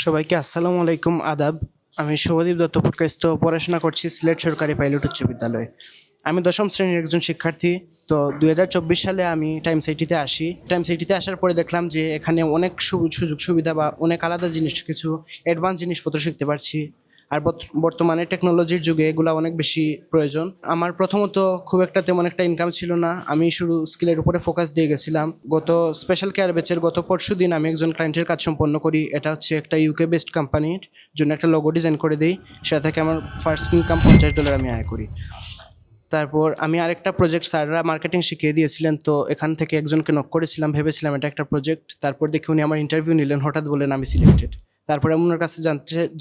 সবাইকে আসসালামু আলাইকুম, আদাব। আমি শুভদীপ দত্ত পুরকায়স্থ পড়াশোনা করছি সিলেট সরকারি পাইলট উচ্চ বিদ্যালয়ে। আমি দশম শ্রেণীর একজন শিক্ষার্থী। তো 2024 সালে আমি টাইমস এইটিতে আসি। টাইমস এইটিতে আসার পরে দেখলাম যে এখানে অনেক সুযোগ সুবিধা বা অনেক আলাদা জিনিস, কিছু অ্যাডভান্স জিনিসপত্র শিখতে পারছি। আর বর্তমানে টেকনোলজির যুগে এগুলা অনেক বেশি প্রয়োজন। আমার প্রথমত খুব একটা তেমন একটা ইনকাম ছিল না, আমি শুধু স্কিলের উপরে ফোকাস দিয়ে গেছিলাম। গত স্পেশাল কেয়ার ব্যাচের গত পরশু দিন আমি একজন ক্লায়েন্টের কাজ সম্পন্ন করি। এটা হচ্ছে একটা ইউকে বেসড কোম্পানির জন্য একটা লোগো ডিজাইন করে দিই। সেটা থেকে আমার ফার্স্ট ইনকাম $50 আমি আয় করি। তারপর আমি আরেকটা প্রজেক্ট, স্যাররা মার্কেটিং শিখিয়ে দিয়েছিলেন, তো এখান থেকে একজনকে নক করেছিলাম, ভেবেছিলাম এটা একটা প্রজেক্ট। তারপর দেখি উনি আমার ইন্টারভিউ নিলেন, হঠাৎ বললেন আমি সিলেক্টেড। তারপরে আমি ওনার কাছে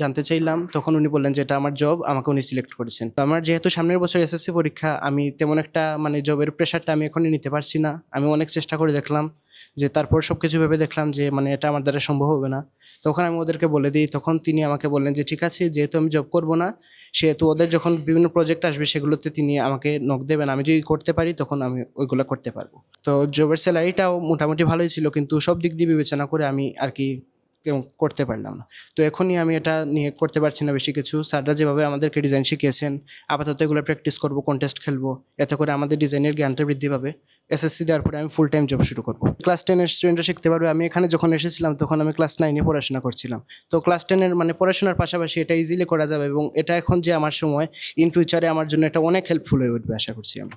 জানতে চাইলাম, তখন উনি বললেন যে এটা আমার জব, আমাকে উনি সিলেক্ট করেছেন। তো আমার যেহেতু সামনের বছর এসএসসি পরীক্ষা, আমি তেমন একটা জবের প্রেশারটা আমি এখনই নিতে পারছি না। আমি অনেক চেষ্টা করে দেখলাম, যে তারপর সব কিছু ভেবে দেখলাম যে এটা আমার দ্বারা সম্ভব হবে না। তখন আমি ওদেরকে বলে দিই, তখন তিনি আমাকে বললেন যে ঠিক আছে, যেহেতু আমি জব করব না, সেহেতু ওদের যখন বিভিন্ন প্রজেক্ট আসবে সেগুলোতে তিনি আমাকে নক দেবেন, আমি যদি করতে পারি তখন আমি ওইগুলো করতে পারবো। তো জবের স্যালারিটাও মোটামুটি ভালোই ছিল, কিন্তু সব দিক দিয়ে বিবেচনা করে আমি আর কি করতে পারলাম না। তো এখনই আমি এটা নিয়ে করতে পারছি না বেশি কিছু। স্যাররা যেভাবে আমাদেরকে ডিজাইন শিখিয়েছেন, আপাতত এগুলো প্র্যাকটিস করব, কন্টেস্ট খেলবো, এতে করে আমাদের ডিজাইনের জ্ঞানটা বৃদ্ধি পাবে। এসএসসি দেওয়ার পরে আমি ফুল টাইম জব শুরু করবো। ক্লাস 10-এর স্টুডেন্টরা শিখতে পারবে। আমি এখানে যখন এসেছিলাম তখন আমি ক্লাস 9-এ পড়াশোনা করছিলাম। তো ক্লাস 10-এর পড়াশোনার পাশাপাশি এটা ইজিলি করা যাবে, এবং এটা এখন যে আমার সময়, ইন ফিউচারে আমার জন্য এটা অনেক হেল্পফুল হয়ে উঠবে আশা করছি আমি।